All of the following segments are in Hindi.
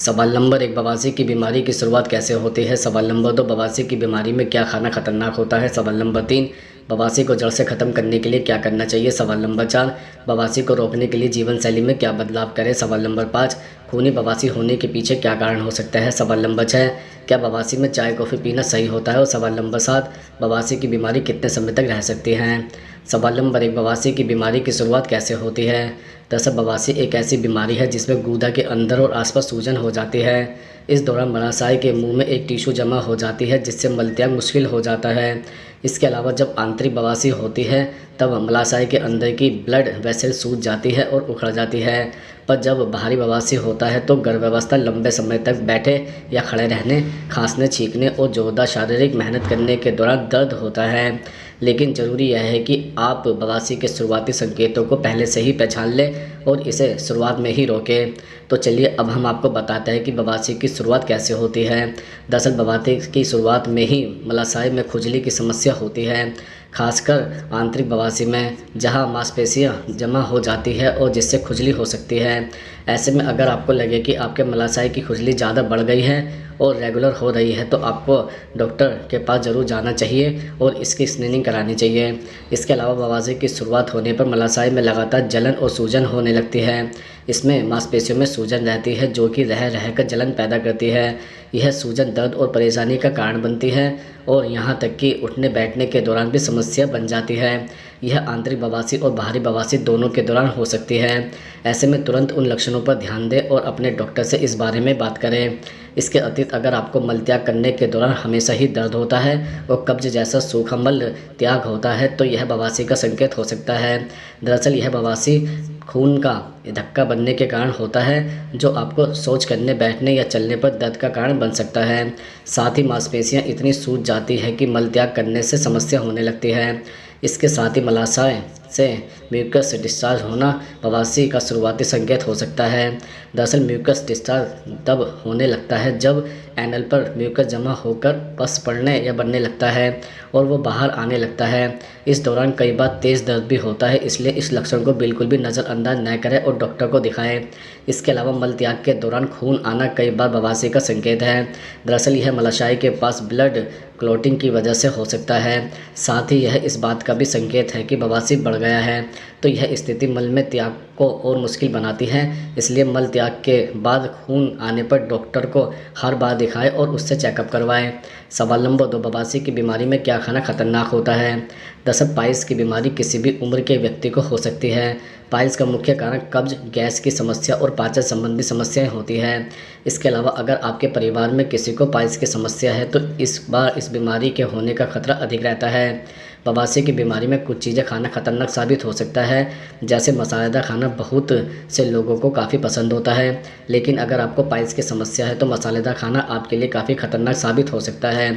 सवाल नंबर 1, बवासीर की बीमारी की शुरुआत कैसे होती है? सवाल नंबर 2, बवासीर की बीमारी में क्या खाना खतरनाक होता है? सवाल नंबर 3, बवासीर को जड़ से ख़त्म करने के लिए क्या करना चाहिए? सवाल नंबर 4, बवासीर को रोकने के लिए जीवन शैली में क्या बदलाव करें? सवाल नंबर 5, खूनी बवासीर होने के पीछे क्या कारण हो सकता है? सवाल नंबर 6, क्या बवासीर में चाय कॉफ़ी पीना सही होता है? और सवाल नंबर 7, बवासीर की बीमारी कितने समय तक रह सकती है? सवाल नंबर 1, बवासीर की बीमारी की शुरुआत कैसे होती है? दरअसल बवासीर एक ऐसी बीमारी है जिसमें गूदा के अंदर और आसपास सूजन हो जाती है। इस दौरान मलाशय के मुंह में एक टिश्यू जमा हो जाती है जिससे मलत्याग मुश्किल हो जाता है। इसके अलावा जब आंतरिक बवासीर होती है तब मलाशय के अंदर की ब्लड वेसल सूज जाती है और उखड़ जाती है। पर जब बाहरी बवासीर होता है तो गर्भावस्था लंबे समय तक बैठे या खड़े रहने, खांसने, छींकने और जोरदार शारीरिक मेहनत करने के दौरान दर्द होता है। लेकिन ज़रूरी यह है कि आप बवासीर के शुरुआती संकेतों को पहले से ही पहचान लें और इसे शुरुआत में ही रोकें। तो चलिए अब हम आपको बताते हैं कि बवासीर की शुरुआत कैसे होती है। दरअसल बवासीर की शुरुआत में ही मलाशय में खुजली की समस्या होती है, खासकर आंतरिक बवासीर में, जहां मांसपेशियां जमा हो जाती है और जिससे खुजली हो सकती है। ऐसे में अगर आपको लगे कि आपके मलाशय की खुजली ज़्यादा बढ़ गई है और रेगुलर हो रही है तो आपको डॉक्टर के पास ज़रूर जाना चाहिए और इसकी स्क्रीनिंग करानी चाहिए। इसके अलावा बवासीर की शुरुआत होने पर मलाशय में लगातार जलन और सूजन होने लगती है। इसमें मांसपेशियों में सूजन रहती है जो कि रह रहकर जलन पैदा करती है। यह सूजन दर्द और परेशानी का कारण बनती है और यहाँ तक कि उठने बैठने के दौरान भी समस्या बन जाती है। यह आंतरिक बवासीर और बाहरी बवासीर दोनों के दौरान हो सकती है। ऐसे में तुरंत उन लक्षणों पर ध्यान दें और अपने डॉक्टर से इस बारे में बात करें। इसके अतिरिक्त अगर आपको मल त्याग करने के दौरान हमेशा ही दर्द होता है और कब्ज जैसा सूखा मल त्याग होता है तो यह बवासीर का संकेत हो सकता है। दरअसल यह बवासीर खून का धक्का बनने के कारण होता है जो आपको शौच करने, बैठने या चलने पर दर्द का कारण बन सकता है। साथ ही मांसपेशियां इतनी सूज जाती है कि मल त्याग करने से समस्या होने लगती है। इसके साथ ही मलाशय से म्यूकस डिस्चार्ज होना बवासीर का शुरुआती संकेत हो सकता है। दरअसल म्यूकस डिस्चार्ज तब होने लगता है जब एनल पर म्यूकस जमा होकर पस पड़ने या बनने लगता है और वो बाहर आने लगता है। इस दौरान कई बार तेज़ दर्द भी होता है, इसलिए इस लक्षण को बिल्कुल भी नज़रअंदाज न करें और डॉक्टर को दिखाएं। इसके अलावा मल त्याग के दौरान खून आना कई बार बवासीर का संकेत है। दरअसल यह मलाशय के पास ब्लड क्लॉटिंग की वजह से हो सकता है। साथ ही यह इस बात का भी संकेत है कि बवासीर बढ़ गया है, तो यह स्थिति मल में त्याग को और मुश्किल बनाती है। इसलिए मल त्याग के बाद खून आने पर डॉक्टर को हर बार दिखाएं और उससे चेकअप करवाएं। सवाल नंबर 2, बवासीर की बीमारी में क्या खाना खतरनाक होता है? दरअसल पाइल्स की बीमारी किसी भी उम्र के व्यक्ति को हो सकती है। पाइल्स का मुख्य कारण कब्ज, गैस की समस्या और पाचन संबंधी समस्याएं होती हैं। इसके अलावा अगर आपके परिवार में किसी को पाइल्स की समस्या है तो इस बार इस बीमारी के होने का खतरा अधिक रहता है। बवासीर की बीमारी में कुछ चीज़ें खाना खतरनाक साबित हो सकता है, जैसे मसालेदार खाना बहुत से लोगों को काफ़ी पसंद होता है, लेकिन अगर आपको पाइल्स की समस्या है तो मसालेदार खाना आपके लिए काफ़ी खतरनाक साबित हो सकता है।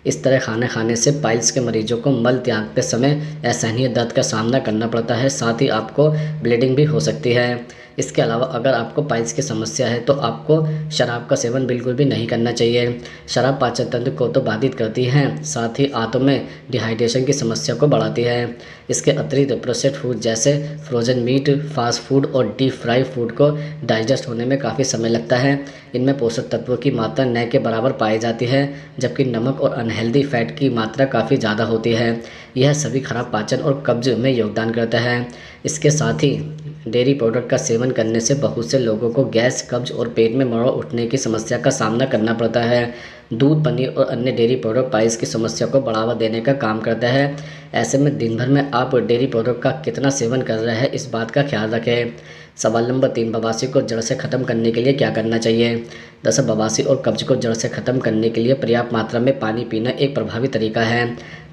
इस तरह खाना खाने से पाइल्स के मरीजों को मल त्यागते समय असहनीय दर्द का सामना करना पड़ता है, साथ ही आपको ब्लीडिंग भी हो सकती है। इसके अलावा अगर आपको पाइल्स की समस्या है तो आपको शराब का सेवन बिल्कुल भी नहीं करना चाहिए। शराब पाचन तंत्र को तो बाधित करती है, साथ ही आंतों में डिहाइड्रेशन की समस्या को बढ़ाती है। इसके अतिरिक्त प्रोसेस्ड फूड जैसे फ्रोजन मीट, फास्ट फूड और डीप फ्राई फूड को डाइजेस्ट होने में काफ़ी समय लगता है। इनमें पोषक तत्वों की मात्रा न के बराबर पाई जाती है, जबकि नमक और अनहेल्दी फैट की मात्रा काफ़ी ज़्यादा होती है। यह सभी खराब पाचन और कब्ज में योगदान करता है। इसके साथ ही डेयरी प्रोडक्ट का सेवन करने से बहुत से लोगों को गैस, कब्ज और पेट में मरोड़ उठने की समस्या का सामना करना पड़ता है। दूध, पनीर और अन्य डेयरी प्रोडक्ट पाइल्स की समस्या को बढ़ावा देने का काम करता है। ऐसे में दिन भर में आप डेयरी प्रोडक्ट का कितना सेवन कर रहे हैं, इस बात का ख्याल रखें। सवाल नंबर 3, बवासीर को जड़ से ख़त्म करने के लिए क्या करना चाहिए? दरअसल बवासीर और कब्ज को जड़ से ख़त्म करने के लिए पर्याप्त मात्रा में पानी पीना एक प्रभावी तरीका है।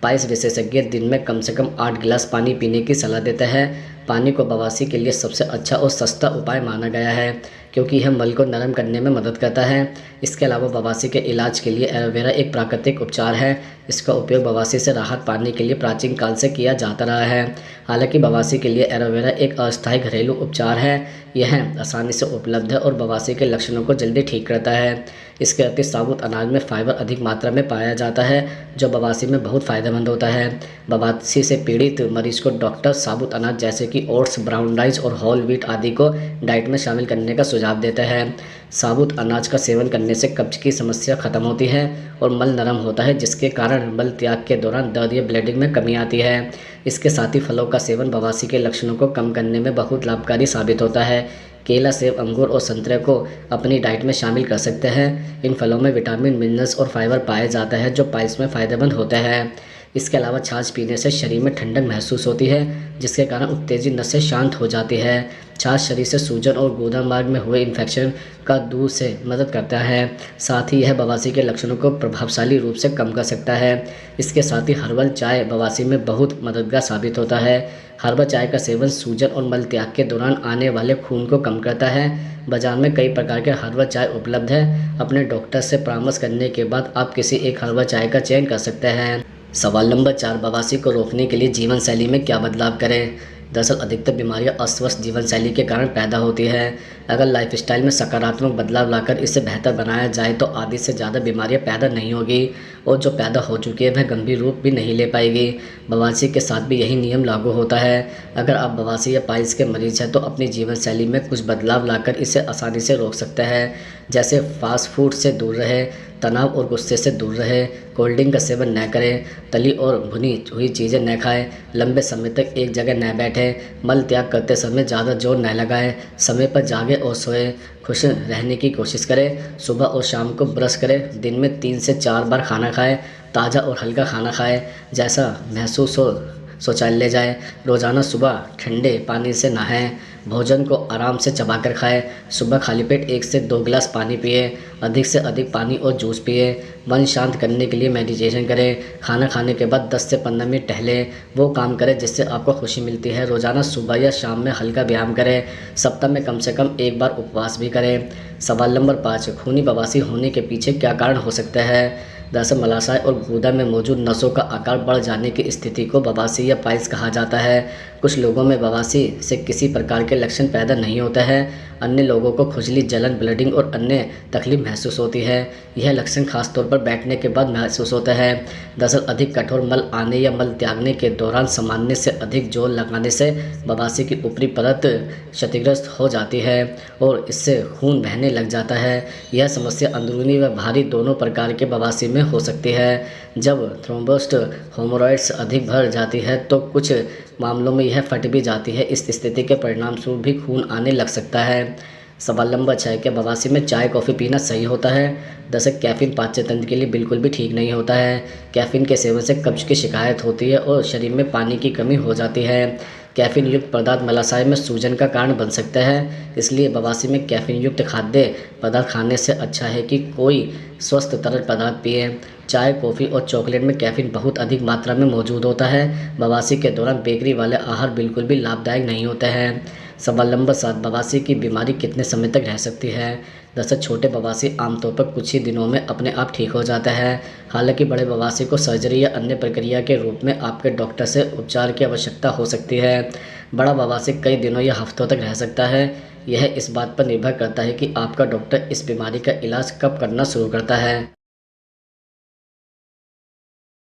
पाइल्स विशेषज्ञ दिन में कम से कम 8 गिलास पानी पीने की सलाह देते हैं। पानी को बवासीर के लिए सबसे अच्छा और सस्ता उपाय माना गया है क्योंकि यह मल को नरम करने में मदद करता है। इसके अलावा बवासीर के इलाज के लिए एलोवेरा एक प्राकृतिक उपचार है इसका उपयोग बवासीर से राहत पाने के लिए प्राचीन काल से किया जाता रहा है। हालांकि बवासीर के लिए एलोवेरा एक अस्थायी घरेलू उपचार है। यह आसानी से उपलब्ध है और बवासीर के लक्षणों को जल्दी ठीक करता है। इसके अतिरिक्त साबुत अनाज में फाइबर अधिक मात्रा में पाया जाता है, जो बवासीर में बहुत फ़ायदेमंद होता है। बवासीर से पीड़ित मरीज को डॉक्टर साबुत अनाज जैसे कि ओट्स, ब्राउन राइस और होल व्हीट आदि को डाइट में शामिल करने का सुझाव देता है। साबुत अनाज का सेवन करने से कब्ज की समस्या खत्म होती है और मल नरम होता है, जिसके कारण मल त्याग के दौरान दर्द या ब्लीडिंग में कमी आती है। इसके साथ ही फलों का सेवन बवासीर के लक्षणों को कम करने में बहुत लाभकारी साबित होता है। केला, सेब, अंगूर और संतरे को अपनी डाइट में शामिल कर सकते हैं। इन फलों में विटामिन, मिनरल्स और फाइबर पाया जाता है, जो पाइल्स में फ़ायदेमंद होते हैं। इसके अलावा छाछ पीने से शरीर में ठंडक महसूस होती है, जिसके कारण उत्तेजित नसें शांत हो जाती है। छाछ शरीर से सूजन और गुदा मार्ग में हुए इन्फेक्शन का दूर से मदद करता है। साथ ही यह बवासीर के लक्षणों को प्रभावशाली रूप से कम कर सकता है। इसके साथ ही हर्बल चाय बवासीर में बहुत मददगार साबित होता है। हर्बल चाय का सेवन सूजन और मल त्याग के दौरान आने वाले खून को कम करता है। बाजार में कई प्रकार के हर्बल चाय उपलब्ध है। अपने डॉक्टर से परामर्श करने के बाद आप किसी एक हर्बल चाय का चयन कर सकते हैं। सवाल नंबर 4, बवासीर को रोकने के लिए जीवन शैली में क्या बदलाव करें? दरअसल अधिकतर बीमारियां अस्वस्थ जीवन शैली के कारण पैदा होती है। अगर लाइफस्टाइल में सकारात्मक बदलाव लाकर इसे बेहतर बनाया जाए तो आधी से ज़्यादा बीमारियां पैदा नहीं होगी और जो पैदा हो चुकी है वह गंभीर रूप भी नहीं ले पाएगी। बवासीर के साथ भी यही नियम लागू होता है। अगर आप बवासीर या पाइल्स के मरीज हैं तो अपनी जीवन शैली में कुछ बदलाव लाकर इसे आसानी से रोक सकते हैं। जैसे फास्ट फूड से दूर रहे, तनाव और गुस्से से दूर रहे, कोल्ड ड्रिंक का सेवन न करें, तली और भुनी हुई चीज़ें न खाएं, लंबे समय तक एक जगह न बैठें, मल त्याग करते समय ज़्यादा जोर न लगाएं, समय पर जागें और सोएं, खुश रहने की कोशिश करें, सुबह और शाम को ब्रश करें, दिन में 3 से 4 बार खाना खाएं, ताज़ा और हल्का खाना खाएं, जैसा महसूस हो शौचालय जाएं, रोज़ाना सुबह ठंडे पानी से नहाएं, भोजन को आराम से चबाकर खाएं, सुबह खाली पेट 1 से 2 गिलास पानी पिए, अधिक से अधिक पानी और जूस पिए, मन शांत करने के लिए मेडिटेशन करें, खाना खाने के बाद 10 से 15 मिनट टहलें, वो काम करें जिससे आपको खुशी मिलती है, रोज़ाना सुबह या शाम में हल्का व्यायाम करें, सप्ताह में कम से कम 1 बार उपवास भी करें। सवाल नंबर 5, खूनी बवासीर होने के पीछे क्या कारण हो सकता है? दरअसल मलाशय और गुदा में मौजूद नसों का आकार बढ़ जाने की स्थिति को बवासीर या पाइल्स कहा जाता है। कुछ लोगों में बवासीर से किसी प्रकार के लक्षण पैदा नहीं होते हैं। अन्य लोगों को खुजली, जलन, ब्लीडिंग और अन्य तकलीफ महसूस होती है। यह लक्षण खासतौर पर बैठने के बाद महसूस होता है। दरअसल अधिक कठोर मल आने या मल त्यागने के दौरान सामान्य से अधिक जोर लगाने से बवासीर की ऊपरी परत क्षतिग्रस्त हो जाती है और इससे खून बहने लग जाता है। यह समस्या अंदरूनी व बाहरी दोनों प्रकार के बवासीर में हो सकती है। जब थ्रोम्बोस्ट हेमोरॉइड्स अधिक भर जाती है तो कुछ मामलों में यह फट भी जाती है। इस स्थिति के परिणामस्वरूप भी खून आने लग सकता है। सवाल नंबर 6, क्या बवासीर में चाय कॉफ़ी पीना सही होता है? दरअसल कैफ़ीन पाचन तंत्र के लिए बिल्कुल भी ठीक नहीं होता है। कैफ़ीन के सेवन से कब्ज की शिकायत होती है और शरीर में पानी की कमी हो जाती है। कैफ़ीन युक्त पदार्थ मलाशय में सूजन का कारण बन सकता है। इसलिए बवासीर में कैफ़ीन युक्त खाद्य पदार्थ खाने से अच्छा है कि कोई स्वस्थ तरल पदार्थ पिए। चाय, कॉफ़ी और चॉकलेट में कैफ़ीन बहुत अधिक मात्रा में मौजूद होता है। बवासीर के दौरान बेकरी वाले आहार बिल्कुल भी लाभदायक नहीं होते हैं। सवाल नंबर 7, बवासीर की बीमारी कितने समय तक रह सकती है? दरअसल छोटे बवासीर आमतौर पर कुछ ही दिनों में अपने आप ठीक हो जाता है। हालांकि बड़े बवासीर को सर्जरी या अन्य प्रक्रिया के रूप में आपके डॉक्टर से उपचार की आवश्यकता हो सकती है। बड़ा बवासीर कई दिनों या हफ्तों तक रह सकता है। यह इस बात पर निर्भर करता है कि आपका डॉक्टर इस बीमारी का इलाज कब करना शुरू करता है।